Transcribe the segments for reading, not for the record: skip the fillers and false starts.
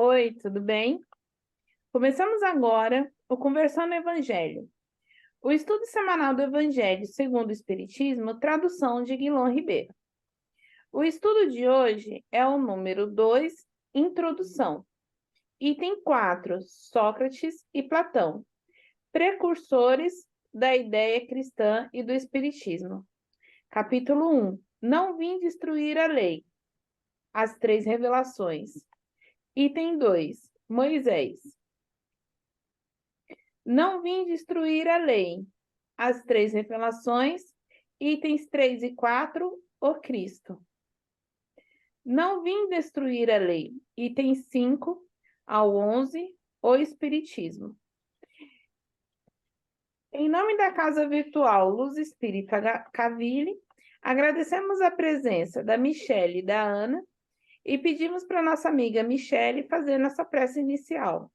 Oi, tudo bem? Começamos agora o Conversando Evangelho, o estudo semanal do Evangelho segundo o Espiritismo, tradução de Guilherme Ribeiro. O estudo de hoje é o número 2, Introdução. Item 4, Sócrates e Platão, precursores da ideia cristã e do Espiritismo. Capítulo 1, Não vim destruir a lei. As três revelações. Item 2, Moisés. Não vim destruir a lei. As três revelações, itens 3 e 4, o Cristo. Não vim destruir a lei. Itens 5 ao 11, o Espiritismo. Em nome da Casa Virtual Luz Espírita Caville, agradecemos a presença da Michele e da Ana e pedimos para nossa amiga Michele fazer nossa prece inicial.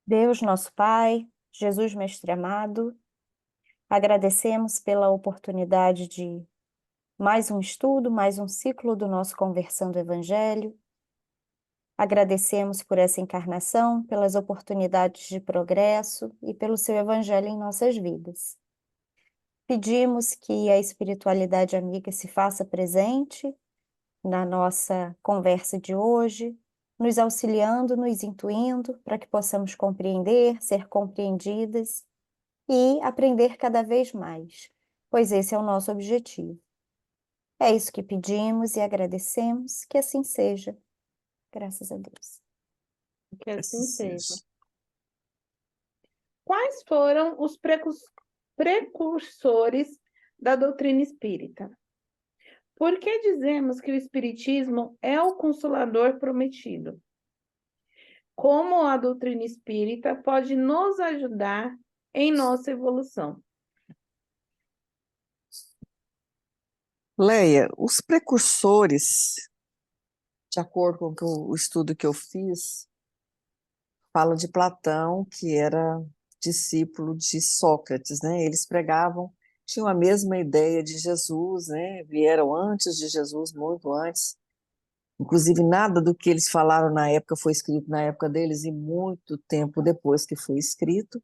Deus, nosso Pai, Jesus, Mestre amado, agradecemos pela oportunidade de mais um estudo, mais um ciclo do nosso Conversando Evangelho. Agradecemos por essa encarnação, pelas oportunidades de progresso e pelo seu Evangelho em nossas vidas. Pedimos que a espiritualidade amiga se faça presente na nossa conversa de hoje, nos auxiliando, nos intuindo, para que possamos compreender, ser compreendidas e aprender cada vez mais, pois esse é o nosso objetivo. É isso que pedimos e agradecemos, que assim seja. Graças a Deus. Que assim seja. Quais foram os precursores da doutrina espírita? Por que dizemos que o Espiritismo é o Consolador prometido? Como a doutrina espírita pode nos ajudar em nossa evolução? Leia, os precursores, de acordo com o estudo que eu fiz, fala de Platão, que era discípulo de Sócrates, né? Eles pregavam, tinham a mesma ideia de Jesus, né? Vieram antes de Jesus, muito antes. Inclusive, nada do que eles falaram na época foi escrito na época deles e muito tempo depois que foi escrito.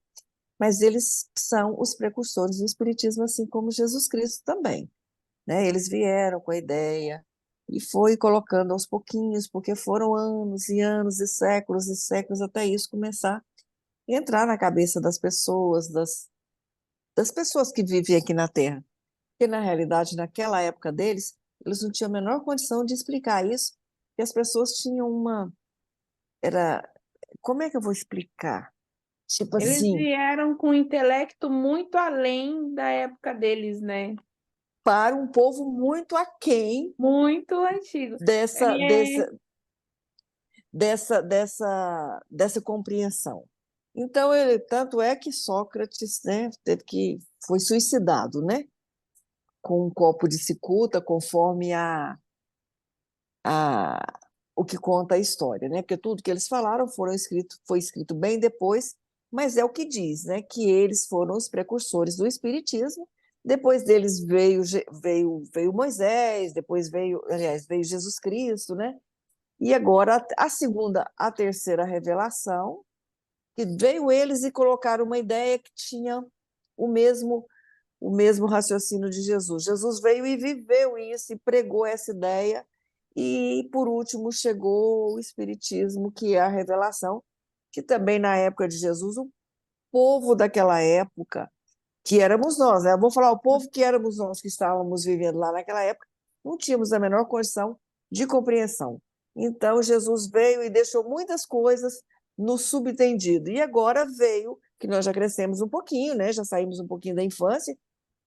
Mas eles são os precursores do Espiritismo, assim como Jesus Cristo também, né? Eles vieram com a ideia e foi colocando aos pouquinhos, porque foram anos e anos e séculos até isso começar a entrar na cabeça das pessoas, das pessoas que vivem aqui na Terra. Porque, na realidade, naquela época deles, eles não tinham a menor condição de explicar isso, porque as pessoas tinham uma... Era... Como é que eu vou explicar? Tipo Eles assim, vieram com um intelecto muito além da época deles, né? para um povo muito aquém Muito antigo. dessa, É, dessa, dessa compreensão. Então, tanto é que Sócrates, né, foi suicidado, né, com um copo de cicuta, conforme a, o que conta a história, né, porque tudo que eles falaram foi escrito bem depois, mas é o que diz, né, que eles foram os precursores do Espiritismo. Depois deles veio Moisés, depois veio Jesus Cristo, né? E agora a terceira revelação, que veio eles e colocaram uma ideia que tinha o mesmo o mesmo raciocínio de Jesus. Jesus veio e viveu isso e pregou essa ideia. E, por último, chegou o Espiritismo, que é a revelação, que também na época de Jesus, o povo daquela época, que éramos nós, né? Eu vou falar o povo que éramos nós que estávamos vivendo lá naquela época, não tínhamos a menor condição de compreensão. Então, Jesus veio e deixou muitas coisas no subentendido. E agora veio, que nós já crescemos um pouquinho, né? Já saímos um pouquinho da infância,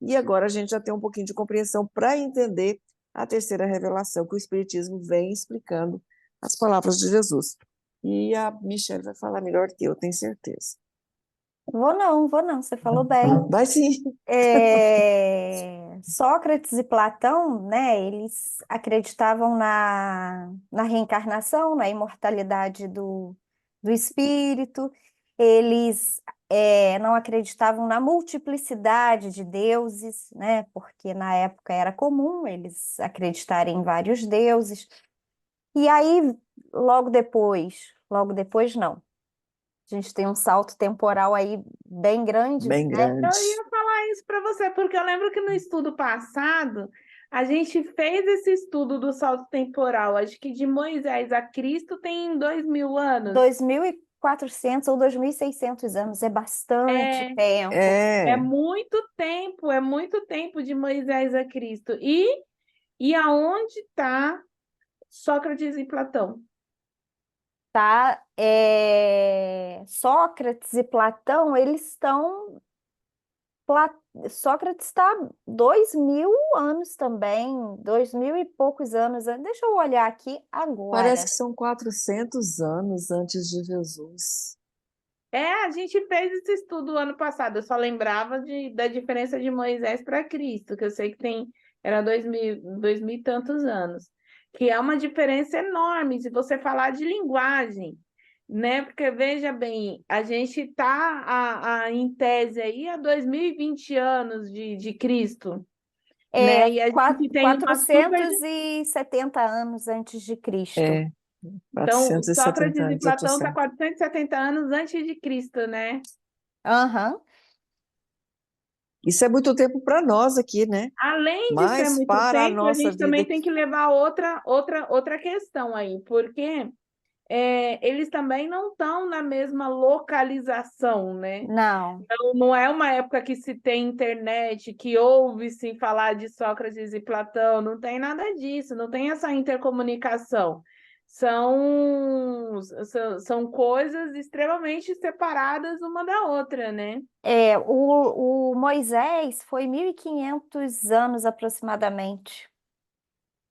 e agora a gente já tem um pouquinho de compreensão para entender a terceira revelação, que o Espiritismo vem explicando as palavras de Jesus. E a Michelle vai falar melhor que eu, tenho certeza. Vou não, você falou bem. Vai sim. Sócrates e Platão, né, eles acreditavam na reencarnação, na imortalidade do espírito. Eles não acreditavam na multiplicidade de deuses, né? Porque na época era comum eles acreditarem em vários deuses. E aí, logo depois não. A gente tem um salto temporal aí bem grande, Bem né? Eu grande. ia falar isso para você, porque eu lembro que no estudo passado a gente fez esse estudo do salto temporal. Acho que de Moisés a Cristo tem 2000 anos. 2.400 ou 2.600 anos, é bastante É, tempo. é É, muito tempo de Moisés a Cristo. E aonde está Sócrates e Platão? Tá? Sócrates e Platão, eles estão. Sócrates está 2.000 anos também, 2.000 e poucos anos. Deixa eu olhar aqui parece agora. que são 400 anos antes de Jesus. A gente fez esse estudo ano passado. Eu só lembrava da diferença de Moisés para Cristo, que eu sei que era 2000 e tantos anos, que é uma diferença enorme se você falar de linguagem, né? Porque veja bem, a gente está em tese aí há 2020 anos de Cristo, né? E a gente tem uma super. 470 anos antes de Cristo. É, Então, 470 Sócrates e anos, eu tô Platão tá certo. 470 anos antes de Cristo, né? Aham. Isso é muito tempo para nós aqui, né? Além de ser Mas muito para a tempo, a nossa gente vida também tem aqui, que levar outra questão aí, porque eles também não estão na mesma localização, né? Não. Então, não é uma época que se tem internet, que ouve-se falar de Sócrates e Platão, não tem nada disso, não tem essa intercomunicação. São coisas extremamente separadas uma da outra, né? O Moisés foi 1.500 anos aproximadamente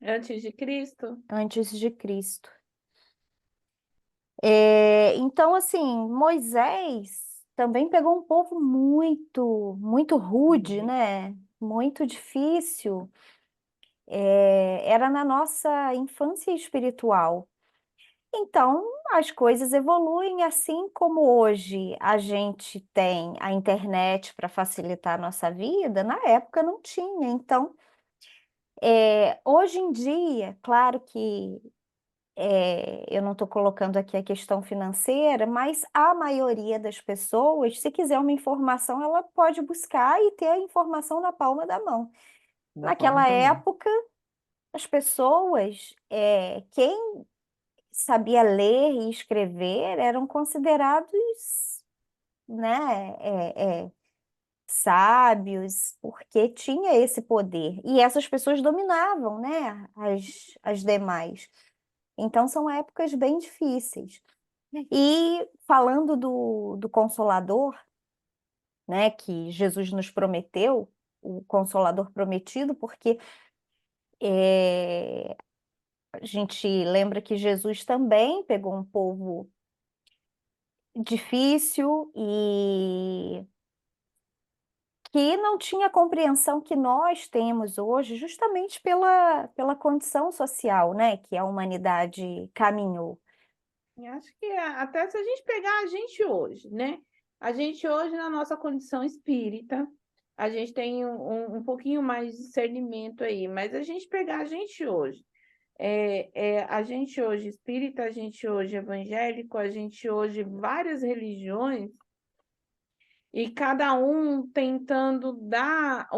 Antes de Cristo. antes de Cristo. Então, assim, Moisés também pegou um povo muito, muito rude, Uhum. né? Muito difícil. Era na nossa infância espiritual. Então, as coisas evoluem assim como hoje a gente tem a internet para facilitar a nossa vida, na época não tinha. Então, hoje em dia, claro que eu não estou colocando aqui a questão financeira, mas a maioria das pessoas, se quiser uma informação, ela pode buscar e ter a informação na palma da mão. na palma Naquela da mão. época, as pessoas, quem sabia ler e escrever eram considerados, né, sábios, porque tinha esse poder. E essas pessoas dominavam, né, as demais. Então, são épocas bem difíceis. E falando do Consolador, né, que Jesus nos prometeu, o Consolador prometido, porque é, a gente lembra que Jesus também pegou um povo difícil e que não tinha a compreensão que nós temos hoje, justamente pela condição social, né, que a humanidade caminhou. E acho que até se a gente pegar a gente hoje, né? A gente hoje, na nossa condição espírita, a gente tem um pouquinho mais de discernimento aí, mas a gente pegar a gente hoje, a gente hoje espírita, a gente hoje evangélico, a gente hoje várias religiões, e cada um tentando dar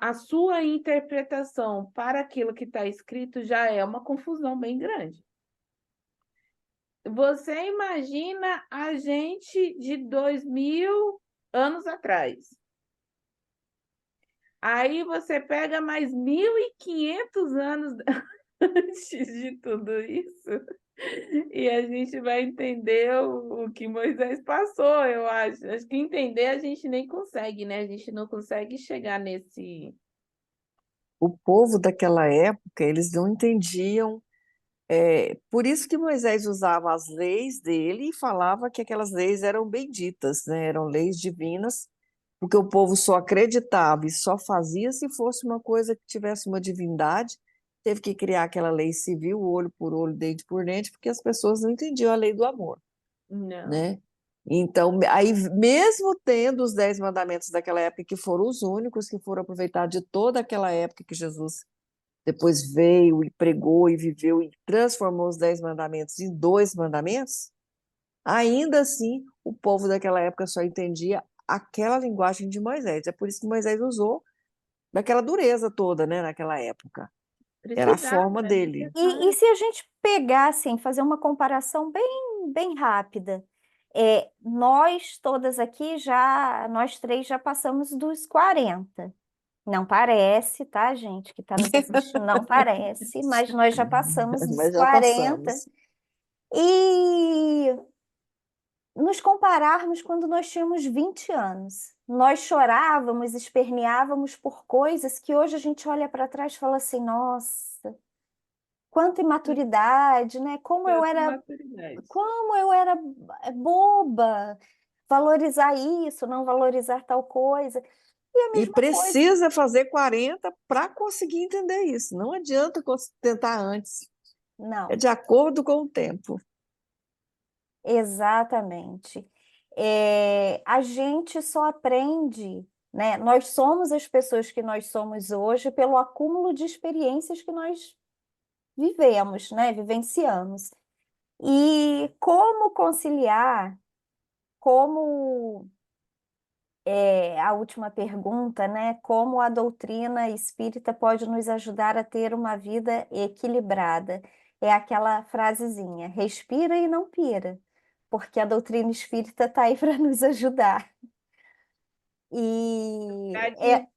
a sua interpretação para aquilo que está escrito, já é uma confusão bem grande. Você imagina a gente de 2000 anos atrás. Aí você pega mais 1.500 anos antes de tudo isso, e a gente vai entender o que Moisés passou, eu acho. Acho que entender a gente nem consegue, né? A gente não consegue chegar nesse. O povo daquela época, eles não entendiam. Por isso que Moisés usava as leis dele e falava que aquelas leis eram benditas, né? Eram leis divinas, porque o povo só acreditava e só fazia se fosse uma coisa que tivesse uma divindade. Teve que criar aquela lei civil, olho por olho, dente por dente, porque as pessoas não entendiam a lei do amor, Não. né? Então, aí, mesmo tendo os 10 mandamentos daquela época, que foram os únicos que foram aproveitados de toda aquela época que Jesus depois veio e pregou e viveu e transformou os 10 mandamentos em 2 mandamentos, ainda assim o povo daquela época só entendia aquela linguagem de Moisés. É por isso que Moisés usou daquela dureza toda, né, naquela época. Era a Precisava, forma né? dele. E se a gente pegar, assim, fazer uma comparação bem rápida, nós todas aqui nós três já passamos dos 40. Não parece, tá, gente, que está nos assistindo, não parece, mas nós já passamos dos Mas já 40. passamos. E nos compararmos quando nós tínhamos 20 anos. Nós chorávamos, esperneávamos por coisas que hoje a gente olha para trás e fala assim, nossa, quanta imaturidade, né? Tanta maturidade. Como eu era boba, valorizar isso, não valorizar tal coisa. E a E mesma coisa, precisa fazer 40 para conseguir entender isso. Não adianta tentar antes. É não, de acordo com o tempo. exatamente. A gente só aprende, né? Nós somos as pessoas que nós somos hoje pelo acúmulo de experiências que nós vivemos, né? Vivenciamos. E como conciliar, como a última pergunta, né? Como a doutrina espírita pode nos ajudar a ter uma vida equilibrada? É aquela frasezinha: respira e não pira, porque a doutrina espírita está aí para nos ajudar. E Verdade,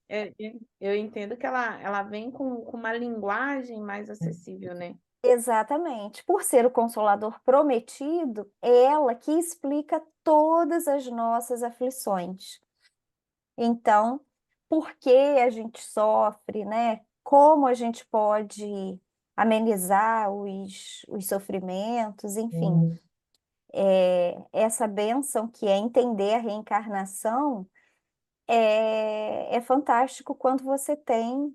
eu entendo que ela vem com uma linguagem mais acessível, né? exatamente, por ser o Consolador prometido, é ela que explica todas as nossas aflições. Então, por que a gente sofre, né? Como a gente pode amenizar os sofrimentos, enfim. Essa bênção que é entender a reencarnação é fantástico quando você tem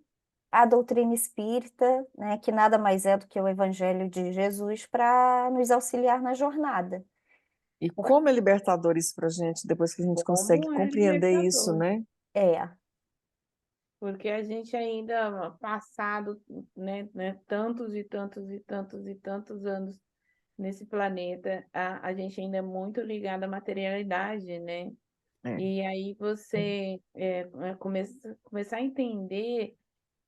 a doutrina espírita, né, que nada mais é do que o Evangelho de Jesus para nos auxiliar na jornada. E como é libertador isso para a gente, depois que a gente consegue Como é compreender isso, libertador. né? É, Porque a gente ainda, passado, né, tantos e tantos e tantos e tantos anos nesse planeta, a gente ainda é muito ligado à materialidade, né? É. E aí você começar a entender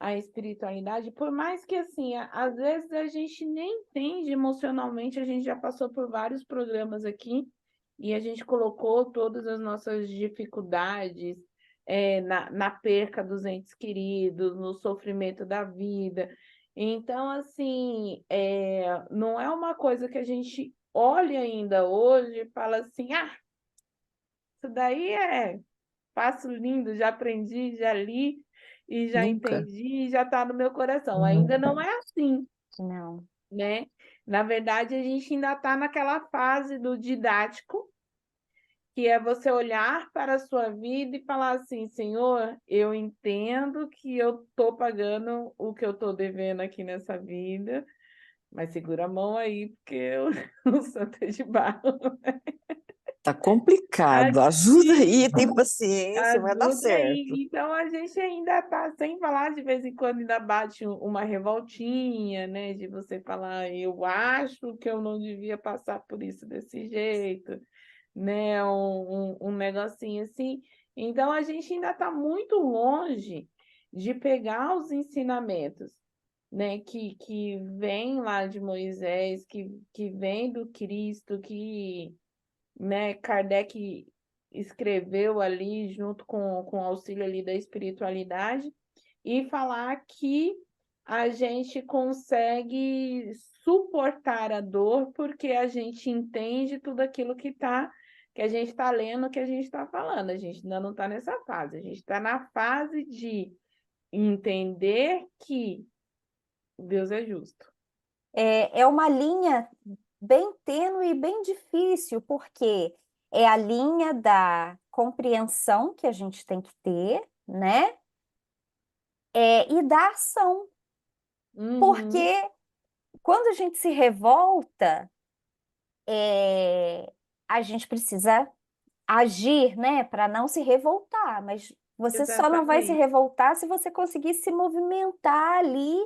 a espiritualidade, por mais que assim, às vezes a gente nem entende emocionalmente, a gente já passou por vários programas aqui e a gente colocou todas as nossas dificuldades na perca dos entes queridos, no sofrimento da vida. Então, assim, não é uma coisa que a gente olha ainda hoje e fala assim, isso daí passo lindo, já aprendi, já li e já Nunca. entendi, já está no meu coração. Ainda não é assim, não. né? Na verdade, a gente ainda está naquela fase do didático, que é você olhar para a sua vida e falar assim, Senhor, eu entendo que eu estou pagando o que eu estou devendo aqui nessa vida, mas segura a mão aí, porque o santo é de barro. Tá complicado. Ajuda Aqui aí, tem paciência, vai dar ajuda certo. aí. Então a gente ainda está, sem falar, de vez em quando ainda bate uma revoltinha, né? De você falar, eu acho que eu não devia passar por isso desse jeito, né? Um negocinho assim. Então a gente ainda está muito longe de pegar os ensinamentos, né? Que vem lá de Moisés, que vem do Cristo, que, né, Kardec escreveu ali junto com o auxílio ali da espiritualidade e falar que a gente consegue suportar a dor porque a gente entende tudo aquilo que a gente está lendo, que a gente está falando. A gente ainda não está nessa fase, a gente está na fase de entender que Deus é justo. É uma linha bem tênue e bem difícil, porque é a linha da compreensão que a gente tem que ter, né? E da ação, Uhum. porque quando a gente se revolta, a gente precisa agir, né, para não se revoltar, mas você só não vai se Exatamente. revoltar se você conseguir se movimentar ali,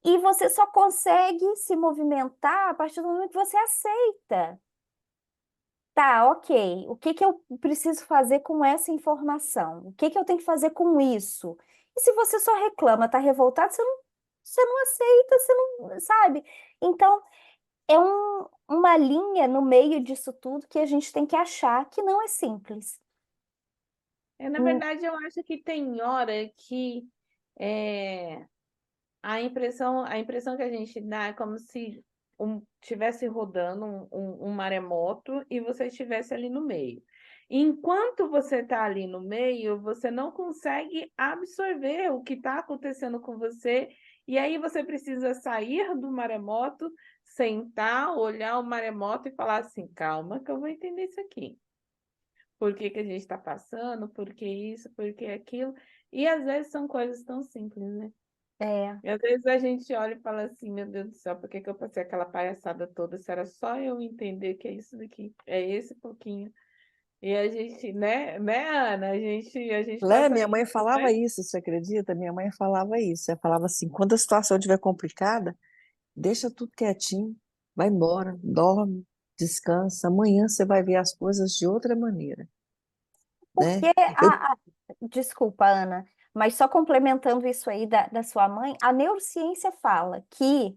e você só consegue se movimentar a partir do momento que você aceita. Tá, ok. O que que eu preciso fazer com essa informação? O que que eu tenho que fazer com isso? E se você só reclama, tá revoltado, você não aceita, você não, sabe? Então, é uma linha no meio disso tudo que a gente tem que achar que não é simples. Na Hum. verdade, eu acho que tem hora que é, a impressão que a gente dá é como se tivesse rodando um maremoto e você estivesse ali no meio. Enquanto você está ali no meio, você não consegue absorver o que está acontecendo com você, e aí você precisa sair do maremoto, sentar, olhar o maremoto e falar assim: calma, que eu vou entender isso aqui. Por que que a gente está passando, por que isso, por que aquilo. E às vezes são coisas tão simples, né? É, E às vezes a gente olha e fala assim: meu Deus do céu, por que que eu passei aquela palhaçada toda? Se era só eu entender que é isso daqui, é esse pouquinho. E a gente, né, Ana? A gente passa Minha mãe isso, falava né? isso, você acredita? Minha mãe falava isso. Ela falava assim: quando a situação estiver complicada, deixa tudo quietinho, vai embora, dorme, descansa. Amanhã você vai ver as coisas de outra maneira, porque né? Eu desculpa, Ana, mas só complementando isso aí da sua mãe, a neurociência fala que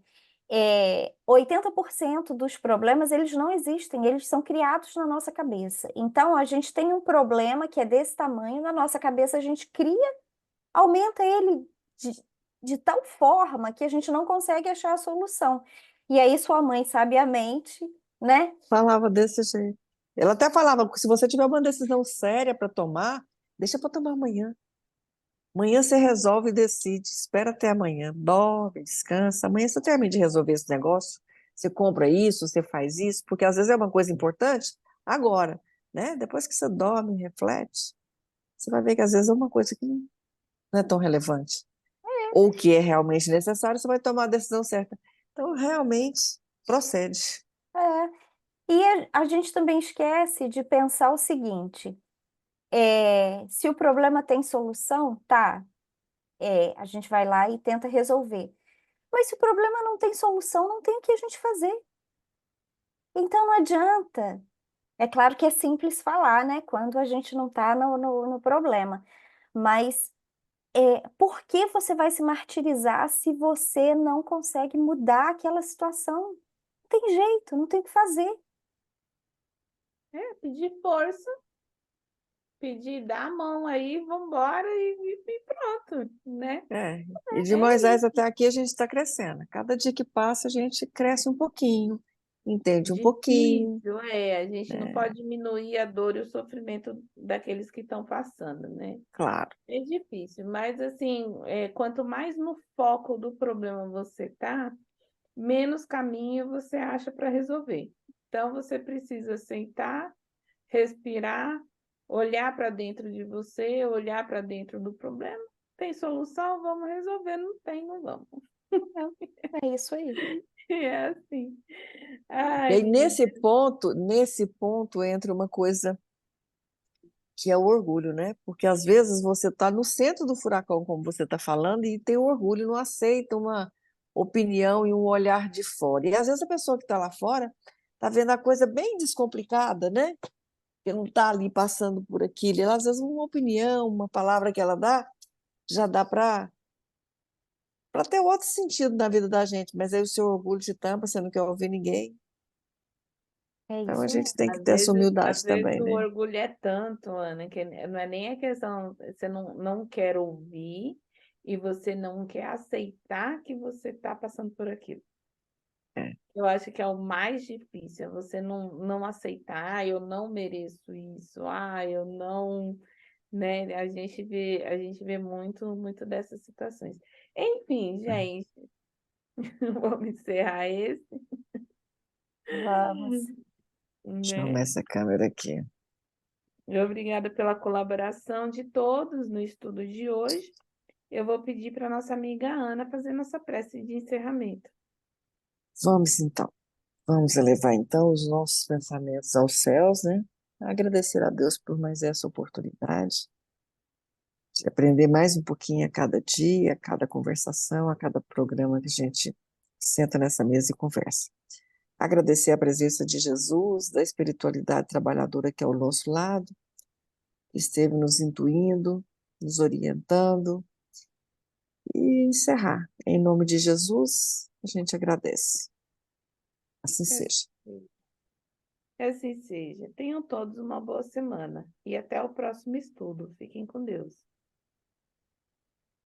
80% dos problemas, eles não existem, eles são criados na nossa cabeça. Então, a gente tem um problema que é desse tamanho, na nossa cabeça a gente cria, aumenta ele de, de tal forma que a gente não consegue achar a solução. E aí sua mãe, sabiamente, né? falava desse jeito. Ela até falava: se você tiver uma decisão séria para tomar, deixa para tomar amanhã. Amanhã você resolve e decide. Espera até amanhã. Dorme, descansa. Amanhã você termina de resolver esse negócio. Você compra isso, você faz isso, porque às vezes é uma coisa importante agora, né? Depois que você dorme, reflete, você vai ver que às vezes é uma coisa que não é tão relevante. Ou que é realmente necessário, você vai tomar a decisão certa. Então, realmente, procede. É. E a gente também esquece de pensar o seguinte: se o problema tem solução, tá, a gente vai lá e tenta resolver. Mas se o problema não tem solução, não tem o que a gente fazer. Então não adianta. É claro que é simples falar, né, quando a gente não está no problema. Mas por que você vai se martirizar se você não consegue mudar aquela situação? Não tem jeito, não tem o que fazer. Pedir força, pedir, dar a mão aí, vambora e pronto, né? É. E de É Moisés isso. até aqui a gente está crescendo. Cada dia que passa, a gente cresce um pouquinho, entende um pouquinho. Difícil, a gente não pode diminuir a dor e o sofrimento daqueles que estão passando, né? Claro. É difícil, mas assim, quanto mais no foco do problema você tá, menos caminho você acha para resolver. Então você precisa sentar, respirar, olhar para dentro de você, olhar para dentro do problema. Tem solução? Vamos resolver. Não tem, não vamos. É isso aí. É assim. E Ai, aí, menina. nesse ponto entra uma coisa que é o orgulho, né? Porque às vezes você está no centro do furacão, como você está falando, e tem orgulho, não aceita uma opinião e um olhar de fora. E às vezes a pessoa que está lá fora está vendo a coisa bem descomplicada, né? Que não está ali passando por aquilo. E às vezes uma opinião, uma palavra que ela dá, já dá para ter outro sentido na vida da gente, mas aí o seu orgulho te tampa, você não quer ouvir ninguém. É Então a isso gente mesmo. tem que ter essa Às humildade vezes também, o né? orgulho é tanto, Ana, que não é nem a questão, você não quer ouvir e você não quer aceitar que você está passando por aquilo. É. Eu acho que é o mais difícil, é você não aceitar: "Ah, eu não mereço isso, eu não", né? A gente vê muito dessas situações. Enfim, gente, vamos encerrar esse, Vamos. Deixa eu arrumar né? essa câmera aqui. E obrigada pela colaboração de todos no estudo de hoje. Eu vou pedir para nossa amiga Ana fazer nossa prece de encerramento. Vamos então. Vamos elevar então os nossos pensamentos aos céus, né? Agradecer a Deus por mais essa oportunidade de aprender mais um pouquinho a cada dia, a cada conversação, a cada programa que a gente senta nessa mesa e conversa. Agradecer a presença de Jesus, da espiritualidade trabalhadora que é ao nosso lado, que esteve nos intuindo, nos orientando, e encerrar. Em nome de Jesus, a gente agradece. Assim seja. Que assim seja. Tenham todos uma boa semana e até o próximo estudo. Fiquem com Deus.